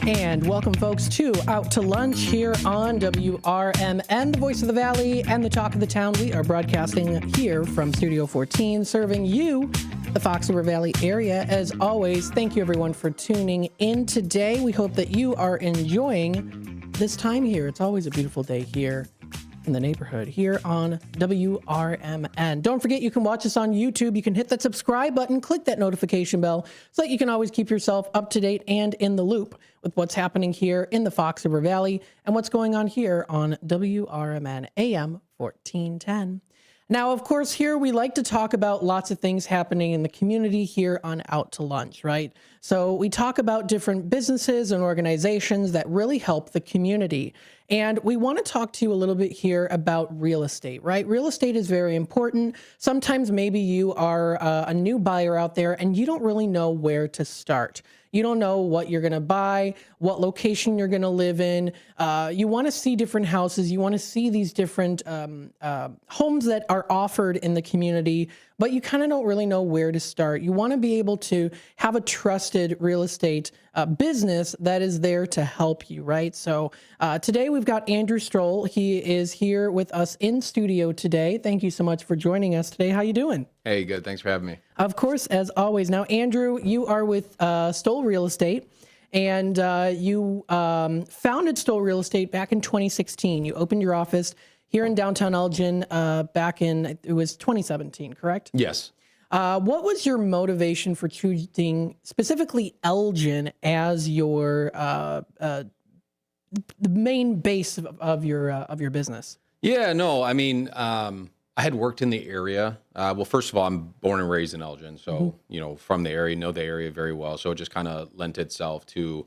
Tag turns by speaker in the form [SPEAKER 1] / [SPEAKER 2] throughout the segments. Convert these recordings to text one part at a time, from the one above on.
[SPEAKER 1] And welcome, folks, to Out to Lunch here on WRMN, the voice of the Valley and the talk of the town. We are broadcasting here from Studio 14, serving you, the Fox River Valley area. As always, thank you, everyone, for tuning in today. We hope that you are enjoying this time here. It's always a beautiful day here in the neighborhood here on WRMN. Don't forget, you can watch us on YouTube. You can hit that subscribe button, click that notification bell so that you can always keep yourself up to date and in the loop with what's happening here in the Fox River Valley and what's going on here on WRMN AM 1410. Now, of course, here we like to talk about lots of things happening in the community here on Out to Lunch, right? So we talk about different businesses and organizations that really help the community. And we want to talk to you a little bit here about real estate, right? Real estate is very important. Sometimes maybe you are a new buyer out there and you don't really know where to start. You don't know what you're going to buy, what location you're going to live in. You want to see different houses. You want to see these different homes that are offered in the community, but you kind of don't really know where to start. You want to be able to have a trusted real estate business that is there to help you, right? So today we've got Andrew Stoll. He is here with us in studio today. Thank you so much for joining us today. How you doing?
[SPEAKER 2] Hey, good. Thanks for having me.
[SPEAKER 1] Of course, as always. Now, Andrew, you are with Stoll Real Estate, and you founded Stoll Real Estate back in 2016. You opened your office here in downtown Elgin back in, it was 2017, correct?
[SPEAKER 2] Yes.
[SPEAKER 1] What was your motivation for choosing specifically Elgin as your the main base of your business?
[SPEAKER 2] Yeah, no, I mean, I had worked in the area. Well, first of all, I'm born and raised in Elgin, so you know, from the area, know the area very well. So it just kind of lent itself to,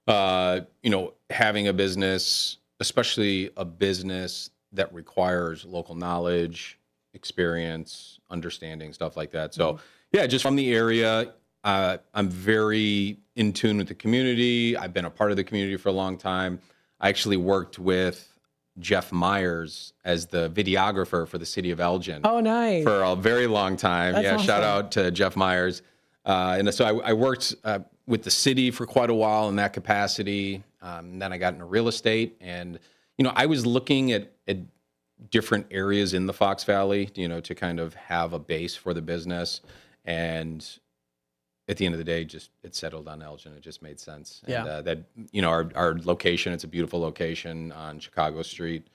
[SPEAKER 2] you know, having a business, especially a business that requires local knowledge, experience, understanding, stuff like that. So yeah, just from the area, I'm very in tune with the community. I've been a part of the community for a long time. I actually worked with Jeff Myers as the videographer for the city of Elgin.
[SPEAKER 1] Oh, nice.
[SPEAKER 2] For a very long time.
[SPEAKER 1] That's
[SPEAKER 2] yeah,
[SPEAKER 1] awesome.
[SPEAKER 2] Shout out to Jeff Myers. And so I worked with the city for quite a while in that capacity. Then I got into real estate, and you know, I was looking at different areas in the Fox Valley, you know, to kind of have a base for the business. And at the end of the day, just it settled on Elgin. It just made sense.
[SPEAKER 1] Yeah.
[SPEAKER 2] And that, you know, our location, it's a beautiful location on Chicago Street.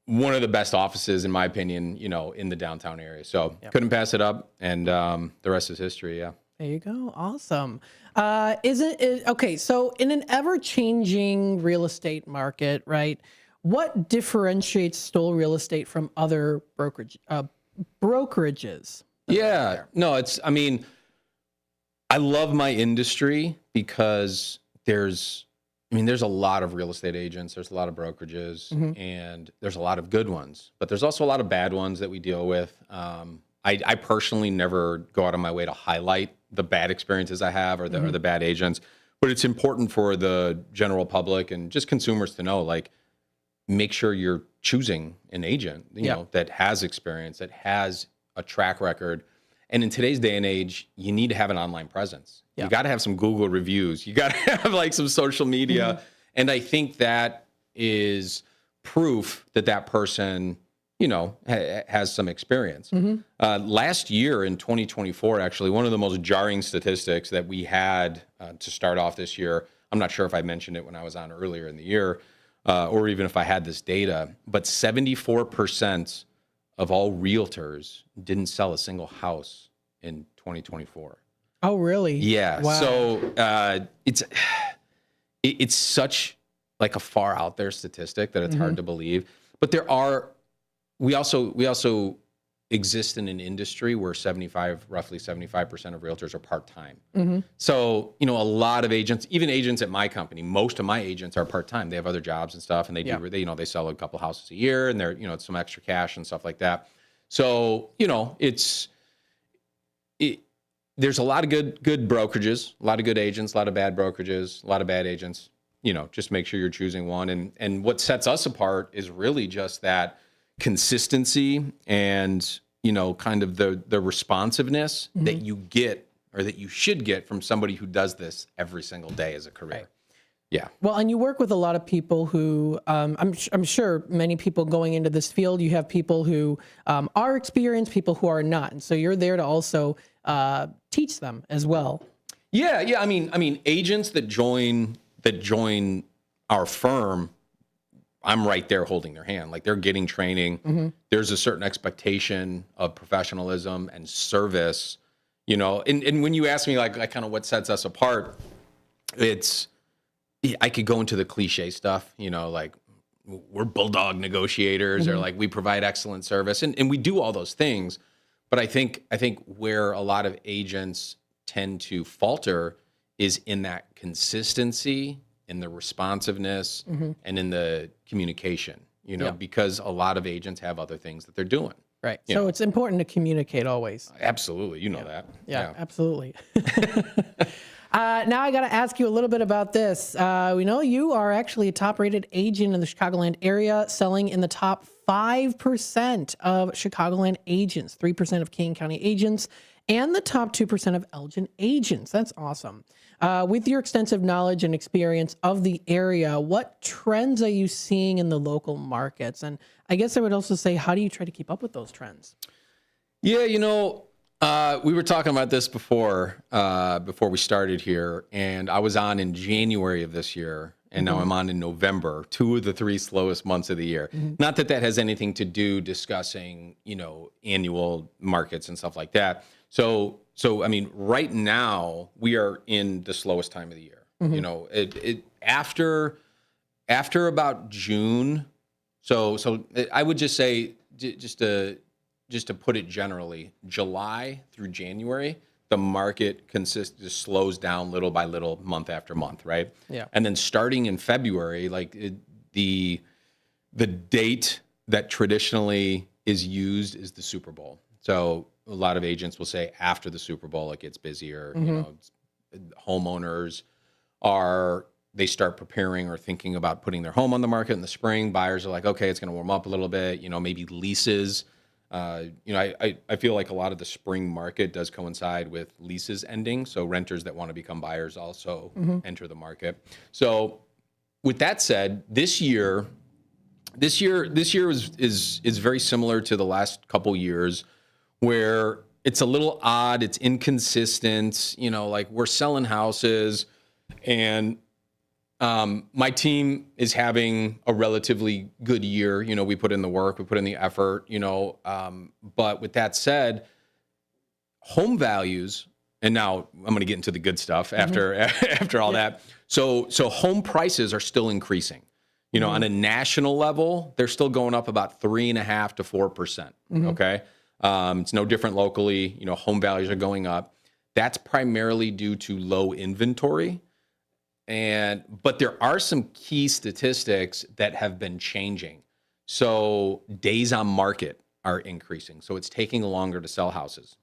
[SPEAKER 2] One of the best offices, in my opinion, you know, in the downtown area. So couldn't pass it up. And the rest is history. Yeah.
[SPEAKER 1] There you go. Awesome. Okay, so in an ever-changing real estate market, right, what differentiates Stoll Real Estate from other brokerages?
[SPEAKER 2] Yeah. No, I mean, I love my industry because there's a lot of real estate agents, there's a lot of brokerages, and there's a lot of good ones, but there's also a lot of bad ones that we deal with. I personally never go out of my way to highlight the bad experiences I have or the bad agents, but it's important for the general public and just consumers to know, like, make sure you're choosing an agent, you know, that has experience, that has a track record. And in today's day and age, you need to have an online presence. Yeah. You got to have some Google reviews. You got to have like some social media. And I think that is proof that that person, you know, has some experience. Last year in 2024, actually, one of the most jarring statistics that we had to start off this year, I'm not sure if I mentioned it when I was on earlier in the year, or even if I had this data, but 74% of all realtors didn't sell a single house in 2024.
[SPEAKER 1] Oh, really?
[SPEAKER 2] Yeah.
[SPEAKER 1] Wow.
[SPEAKER 2] So it's such like a far out there statistic that it's hard to believe. But we also exist in an industry where roughly 75% of realtors are part-time. So, a lot of agents, even agents at my company, most of my agents are part-time. They have other jobs and stuff, and they sell a couple houses a year, and they're, it's some extra cash and stuff like that. So, there's a lot of good brokerages, a lot of good agents, a lot of bad brokerages, a lot of bad agents. Just make sure you're choosing one. And what sets us apart is really just that consistency and, kind of the responsiveness that you get, or that you should get, from somebody who does this every single day as a career.
[SPEAKER 1] Right.
[SPEAKER 2] Yeah.
[SPEAKER 1] Well, and you work with a lot of people who, I'm sure many people going into this field, you have people who are experienced, people who are not. And so you're there to also teach them as well.
[SPEAKER 2] Yeah. I mean, agents that join our firm, I'm right there holding their hand. Like, they're getting training. There's a certain expectation of professionalism and service, and when you ask me like kind of what sets us apart, I could go into the cliche stuff, like we're bulldog negotiators, or like we provide excellent service, and we do all those things. But I think where a lot of agents tend to falter is in that consistency, in the responsiveness, and in the communication, because a lot of agents have other things that they're doing.
[SPEAKER 1] Right. So it's important to communicate always.
[SPEAKER 2] Absolutely. You know that.
[SPEAKER 1] Yeah, absolutely. Now I got to ask you a little bit about this. We know you are actually a top-rated agent in the Chicagoland area, selling in the top 5% of Chicagoland agents, 3% of Kane County agents, and the top 2% of Elgin agents. That's awesome. With your extensive knowledge and experience of the area, what trends are you seeing in the local markets? And I guess I would also say, how do you try to keep up with those trends?
[SPEAKER 2] Yeah, we were talking about this before we started here, and I was on in January of this year, and now I'm on in November, 2 of the 3 slowest months of the year. Not that has anything to do discussing, annual markets and stuff like that. So I mean, right now we are in the slowest time of the year. After about June. So I would just say, just to put it generally, July through January, the market just slows down little by little, month after month, right?
[SPEAKER 1] Yeah.
[SPEAKER 2] And then starting in February, the date that traditionally is used is the Super Bowl. So a lot of agents will say after the Super Bowl it gets busier. Homeowners they start preparing or thinking about putting their home on the market in the spring. Buyers are like, okay, it's going to warm up a little bit. Maybe leases. I feel like a lot of the spring market does coincide with leases ending. So renters that want to become buyers also enter the market. So with that said, this year is very similar to the last couple years, where it's a little odd, it's inconsistent. Like, we're selling houses, and my team is having a relatively good year. We put in the work, we put in the effort, but with that said, home values, and now I'm going to get into the good stuff after all that. So home prices are still increasing. On a national level, they're still going up about 3.5% to 4%. Okay. It's no different locally. Home values are going up. That's primarily due to low inventory. But there are some key statistics that have been changing. So days on market are increasing. So it's taking longer to sell houses.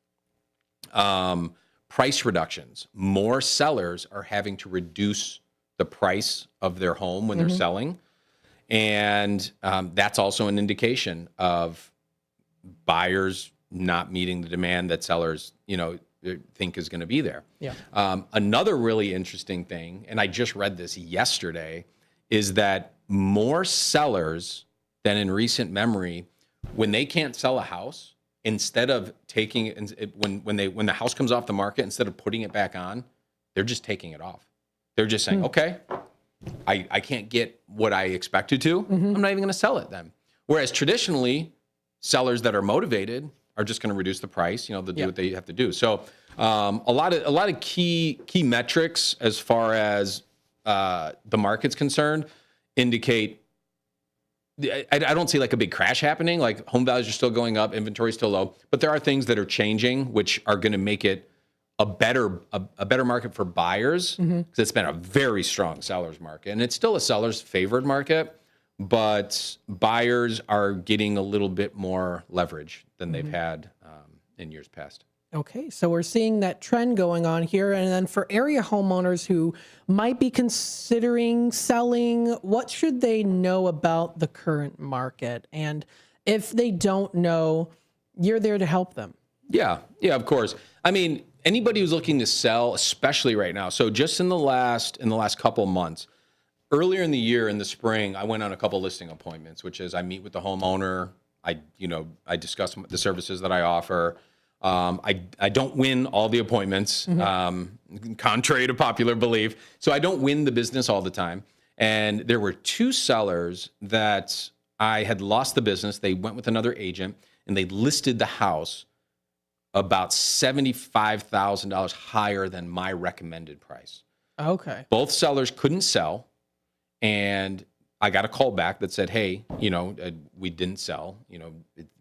[SPEAKER 2] Price reductions. More sellers are having to reduce the price of their home when they're selling. And that's also an indication of buyers not meeting the demand that sellers, think is going to be there.
[SPEAKER 1] Yeah.
[SPEAKER 2] Another really interesting thing, and I just read this yesterday, is that more sellers than in recent memory, when they can't sell a house, instead of taking it, when the house comes off the market, instead of putting it back on, they're just taking it off. They're just saying, okay, I can't get what I expected to. I'm not even going to sell it then. Whereas traditionally, sellers that are motivated are just going to reduce the price. They'll do what they have to do. So a lot of key metrics as far as the market's concerned indicate I don't see like a big crash happening. Like home values are still going up, inventory is still low, but there are things that are changing, which are going to make it a better market for buyers, because it's been a very strong seller's market, and it's still a seller's favored market, but buyers are getting a little bit more leverage than they've had in years past.
[SPEAKER 1] Okay, so we're seeing that trend going on here. And then for area homeowners who might be considering selling, what should they know about the current market? And if they don't know, you're there to help them.
[SPEAKER 2] Yeah, of course. I mean, anybody who's looking to sell, especially right now. So just in the last couple months, earlier in the year, in the spring, I went on a couple listing appointments, which is I meet with the homeowner. I discuss the services that I offer. I don't win all the appointments, contrary to popular belief. So I don't win the business all the time. And there were two sellers that I had lost the business. They went with another agent, and they listed the house about $75,000 higher than my recommended price.
[SPEAKER 1] Okay.
[SPEAKER 2] Both sellers couldn't sell, and I got a call back that said, hey, we didn't sell,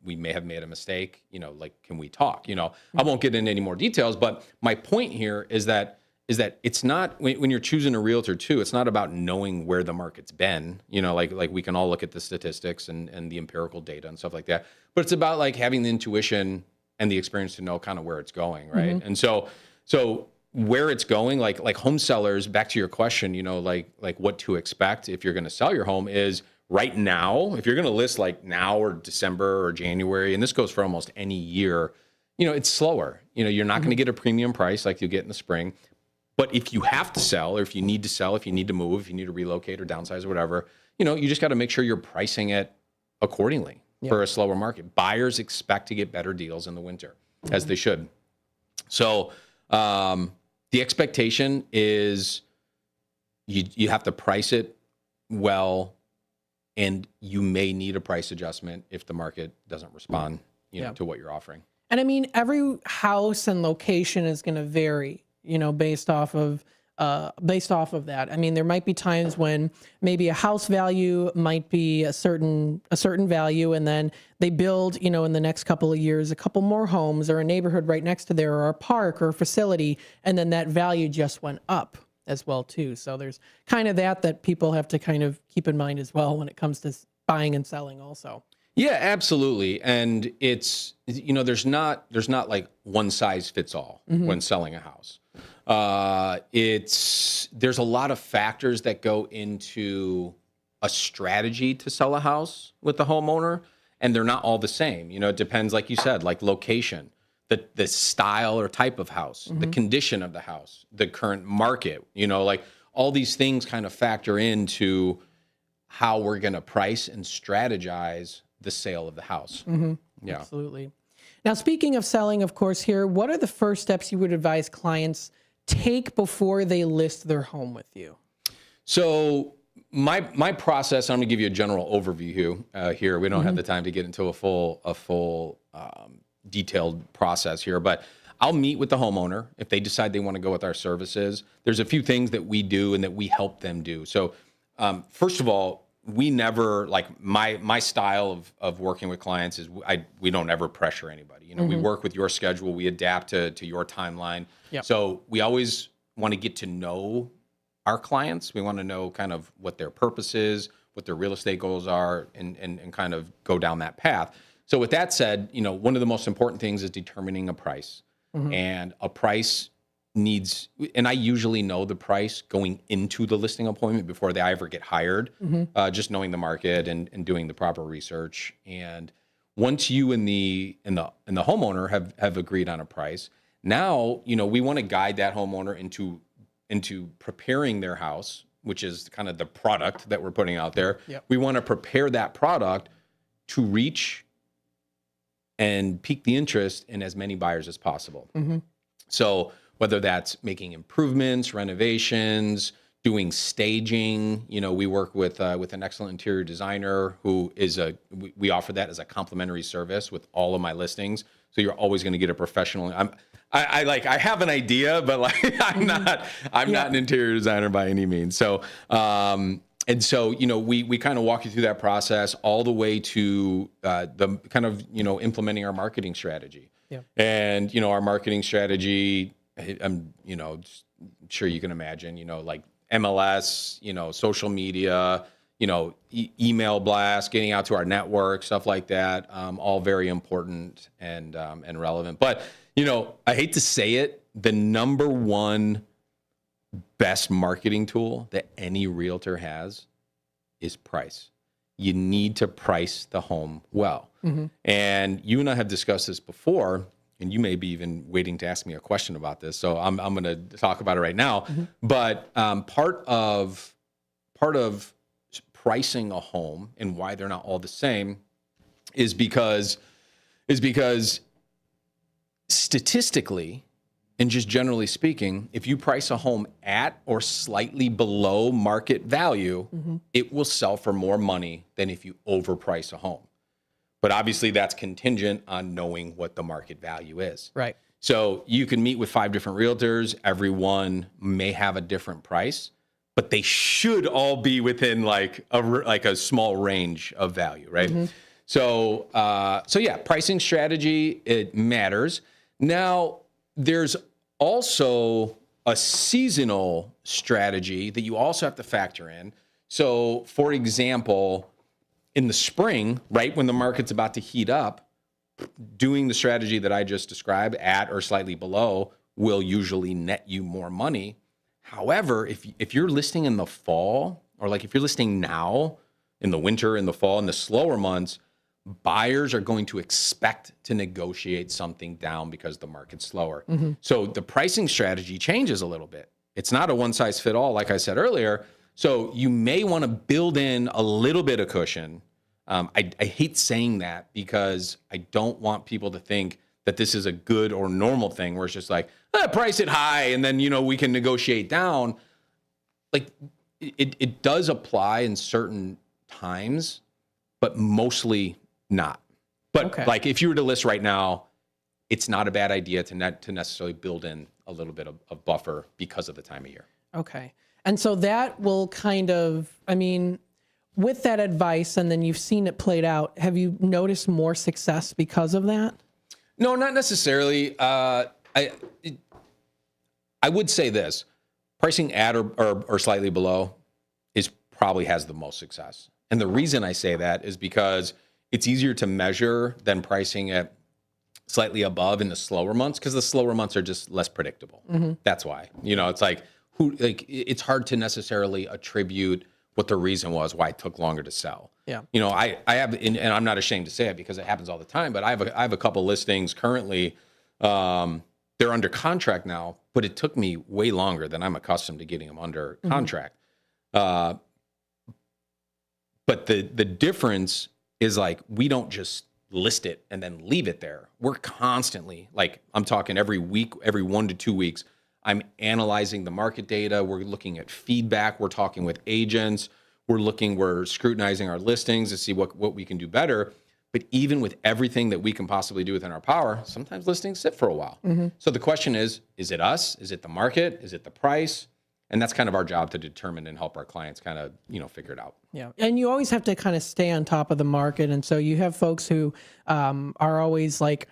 [SPEAKER 2] we may have made a mistake, like, can we talk? I won't get into any more details, but my point here is that it's not, when you're choosing a realtor too, it's not about knowing where the market's been, like we can all look at the statistics and the empirical data and stuff like that, but it's about like having the intuition and the experience to know kind of where it's going. Right. And so where it's going, like home sellers, back to your question, like what to expect if you're going to sell your home is right now, if you're going to list like now or December or January, and this goes for almost any year, it's slower. You're not going to get a premium price like you get in the spring. But if you have to sell, or if you need to sell, if you need to move, if you need to relocate or downsize or whatever, you just got to make sure you're pricing it accordingly for a slower market. Buyers expect to get better deals in the winter, as they should. So, the expectation is you have to price it well, and you may need a price adjustment if the market doesn't respond, to what you're offering.
[SPEAKER 1] And I mean, every house and location is going to vary, based off of that. I mean, there might be times when maybe a house value might be a certain value, and then they build, in the next couple of years, a couple more homes or a neighborhood right next to there, or a park or a facility, and then that value just went up as well too. So there's kind of that people have to kind of keep in mind as well when it comes to buying and selling also.
[SPEAKER 2] Yeah, absolutely. And it's, there's not like one size fits all when selling a house. There's a lot of factors that go into a strategy to sell a house with the homeowner, and they're not all the same. It depends, like you said, like location, the style or type of house, the condition of the house, the current market, like all these things kind of factor into how we're going to price and strategize the sale of the house. Yeah,
[SPEAKER 1] absolutely. Now, speaking of selling, of course, here, what are the first steps you would advise clients take before they list their home with you?
[SPEAKER 2] So my process, I'm going to give you a general overview here. We don't have the time to get into a full detailed process here, but I'll meet with the homeowner if they decide they want to go with our services. There's a few things that we do and that we help them do. So first of all, we never, like my style of working with clients is we don't ever pressure anybody. We work with your schedule. We adapt to your timeline.
[SPEAKER 1] Yep.
[SPEAKER 2] So we always want to get to know our clients. We want to know kind of what their purpose is, what their real estate goals are, and kind of go down that path. So with that said, one of the most important things is determining a price. And a price needs, and I usually know the price going into the listing appointment before they ever get hired, just knowing the market and doing the proper research. And once you and the homeowner have agreed on a price, now, we want to guide that homeowner into preparing their house, which is kind of the product that we're putting out there.
[SPEAKER 1] Yep.
[SPEAKER 2] We want to prepare that product to reach and pique the interest in as many buyers as possible. So whether that's making improvements, renovations, doing staging, we work with an excellent interior designer who is we offer that as a complimentary service with all of my listings. So you're always going to get a professional. I have an idea, but like I'm not an interior designer by any means. So And so, we kind of walk you through that process all the way to the kind of, implementing our marketing strategy.
[SPEAKER 1] Yeah.
[SPEAKER 2] And, our marketing strategy, I'm, sure you can imagine, like MLS, social media, email blast, getting out to our network, stuff like that, all very important and relevant. But, I hate to say it, the number one best marketing tool that any realtor has is price. You need to price the home well. And you and I have discussed this before, and you may be even waiting to ask me a question about this. So I'm going to talk about it right now. But part of pricing a home and why they're not all the same is because statistically, and just generally speaking, if you price a home at or slightly below market value, it will sell for more money than if you overprice a home. But obviously that's contingent on knowing what the market value is.
[SPEAKER 1] Right.
[SPEAKER 2] So you can meet with 5 different realtors. Everyone may have a different price, but they should all be within like a small range of value, right? So yeah, pricing strategy, it matters. Now, there's also a seasonal strategy that you also have to factor in. So, for example, in the spring, right when the market's about to heat up, doing the strategy that I just described at or slightly below will usually net you more money. However, if you're listing in the fall, or like if you're listing now in the winter, in the fall, in the slower months, buyers are going to expect to negotiate something down because the market's slower. So the pricing strategy changes a little bit. It's not a one size fit all, like I said earlier. So you may want to build in a little bit of cushion. I hate saying that because I don't want people to think that this is a good or normal thing where it's just like, price it high and then, we can negotiate down. Like it does apply in certain times, but mostly not. But like if you were to list right now, it's not a bad idea to necessarily build in a little bit of buffer because of the time of year.
[SPEAKER 1] Okay. And so that will kind of, with that advice, and then you've seen it played out, have you noticed more success because of that?
[SPEAKER 2] No, not necessarily. I would say this, pricing at or slightly below probably has the most success. And the reason I say that is because it's easier to measure than pricing at slightly above in the slower months, because the slower months are just less predictable. That's why. It's like it's hard to necessarily attribute what the reason was why it took longer to sell.
[SPEAKER 1] Yeah.
[SPEAKER 2] I have, and I'm not ashamed to say it because it happens all the time, but I have a couple listings currently. They're under contract now, but it took me way longer than I'm accustomed to getting them under contract. But the difference is like, we don't just list it and then leave it there. We're constantly, like, I'm talking every week, every 1 to 2 weeks, I'm analyzing the market data. We're looking at feedback. We're talking with agents. We're scrutinizing our listings to see what we can do better. But even with everything that we can possibly do within our power, sometimes listings sit for a while. So the question is it us? Is it the market? Is it the price? And that's kind of our job to determine and help our clients kind of, figure it out. Yeah.
[SPEAKER 1] And you always have to kind of stay on top of the market. And so you have folks who are always like,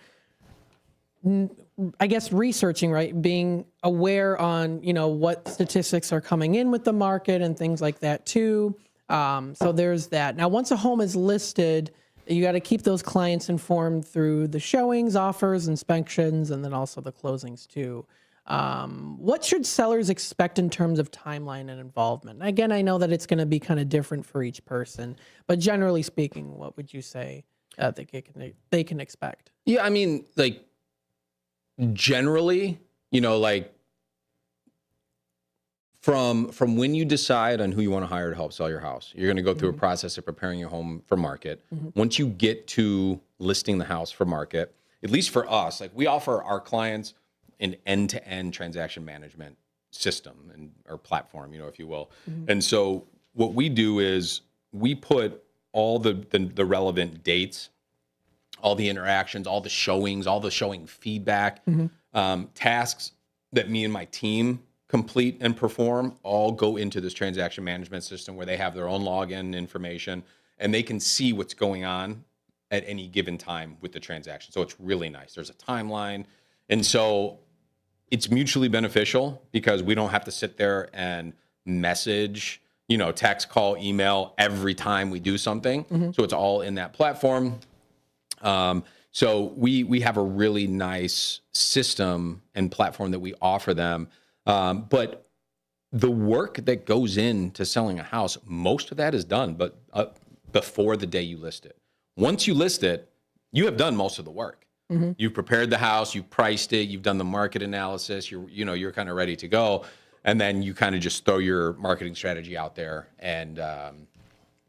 [SPEAKER 1] I guess, researching, right? Being aware on, what statistics are coming in with the market and things like that too. So there's that. Now, once a home is listed, you got to keep those clients informed through the showings, offers, inspections, and then also the closings too. What should sellers expect in terms of timeline and involvement? Again, I know that it's going to be kind of different for each person, but generally speaking, what would you say they can expect?
[SPEAKER 2] Yeah, like generally, from when you decide on who you want to hire to help sell your house, you're going to go through a process of preparing your home for market. Once you get to listing the house for market, at least for us, like we offer our clients an end-to-end transaction management system or platform, if you will. And so what we do is we put all the relevant dates, all the interactions, all the showings, all the showing feedback, tasks that me and my team complete and perform all go into this transaction management system where they have their own login information and they can see what's going on at any given time with the transaction. So it's really nice. There's a timeline. And so it's mutually beneficial because we don't have to sit there and message, text, call, email every time we do something. So it's all in that platform. So we have a really nice system and platform that we offer them. But the work that goes into selling a house, most of that is done, but before the day you list it. Once you list it, you have done most of the work. You've prepared the house, you've priced it, you've done the market analysis, you're kind of ready to go. And then you kind of just throw your marketing strategy out there and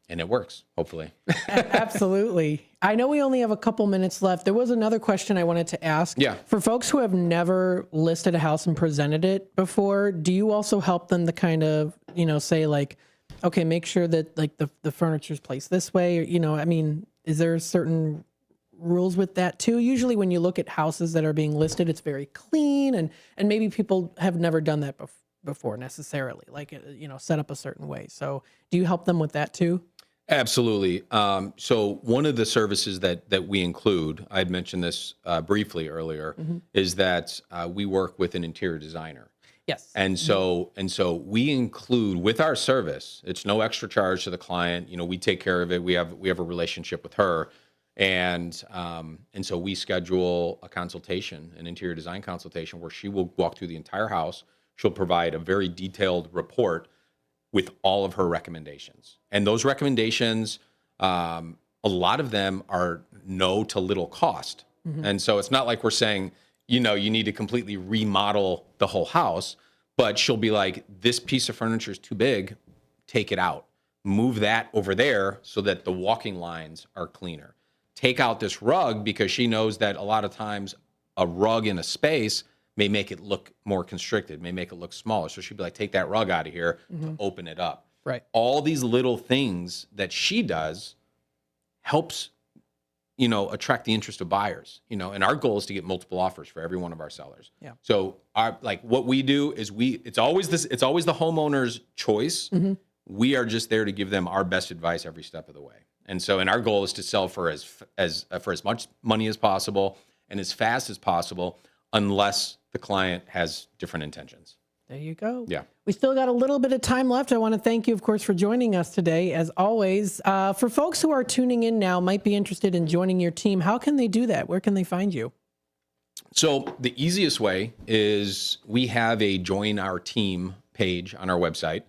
[SPEAKER 2] it works, hopefully.
[SPEAKER 1] Absolutely. I know we only have a couple minutes left. There was another question I wanted to ask.
[SPEAKER 2] Yeah.
[SPEAKER 1] For folks who have never listed a house and presented it before, do you also help them to kind of, say like, okay, make sure that like the furniture's placed this way, or, is there certain rules with that too? Usually when you look at houses that are being listed, it's very clean and maybe people have never done that before necessarily, like, set up a certain way. So do you help them with that too?
[SPEAKER 2] Absolutely. So one of the services that we include, I had mentioned this briefly earlier, is that we work with an interior designer.
[SPEAKER 1] Yes.
[SPEAKER 2] And so we include with our service, it's no extra charge to the client. We take care of it. We have a relationship with her. And so we schedule a consultation, an interior design consultation, where she will walk through the entire house. She'll provide a very detailed report with all of her recommendations. And those recommendations, a lot of them are no to little cost. And so it's not like we're saying, you need to completely remodel the whole house, but she'll be like, this piece of furniture is too big, take it out. Move that over there so that the walking lines are cleaner. Take out this rug because she knows that a lot of times a rug in a space may make it look more constricted, may make it look smaller. So she'd be like, take that rug out of here to open it up.
[SPEAKER 1] Right.
[SPEAKER 2] All these little things that she does helps, attract the interest of buyers, and our goal is to get multiple offers for every one of our sellers.
[SPEAKER 1] Yeah.
[SPEAKER 2] So what we do is it's always the homeowner's choice. We are just there to give them our best advice every step of the way. And our goal is to sell for as much money as possible and as fast as possible, unless the client has different intentions.
[SPEAKER 1] There you go.
[SPEAKER 2] Yeah.
[SPEAKER 1] We still got a little bit of time left. I want to thank you, of course, for joining us today. As always, for folks who are tuning in now, might be interested in joining your team, how can they do that? Where can they find you?
[SPEAKER 2] So the easiest way is we have a join our team page on our website,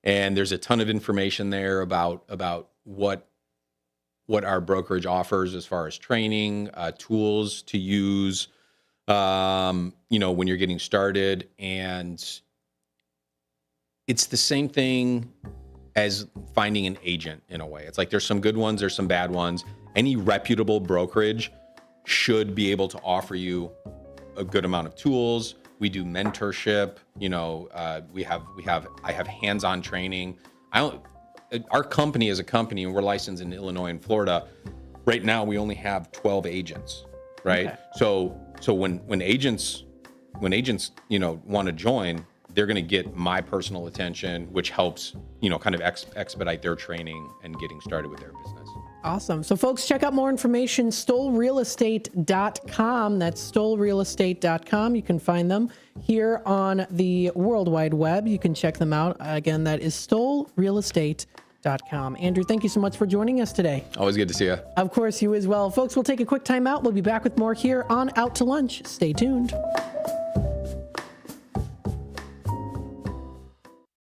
[SPEAKER 2] and there's a ton of information there about what our brokerage offers as far as training, tools to use, when you're getting started. And it's the same thing as finding an agent in a way. It's like there's some good ones, there's some bad ones. Any reputable brokerage should be able to offer you a good amount of tools. We do mentorship. I have hands-on training. Our company is a company, and we're licensed in Illinois and Florida. Right now, we only have 12 agents, right?
[SPEAKER 1] Okay.
[SPEAKER 2] So when agents want to join, they're going to get my personal attention, which helps, kind of expedite their training and getting started with their business.
[SPEAKER 1] Awesome. So folks, check out more information, stollrealestate.com. That's stollrealestate.com. You can find them here on the World Wide Web. You can check them out. Again, that is stollrealestate.com. Andrew, thank you so much for joining us today.
[SPEAKER 2] Always good to see you.
[SPEAKER 1] Of course, you as well. Folks, we'll take a quick time out. We'll be back with more here on Out to Lunch. Stay tuned.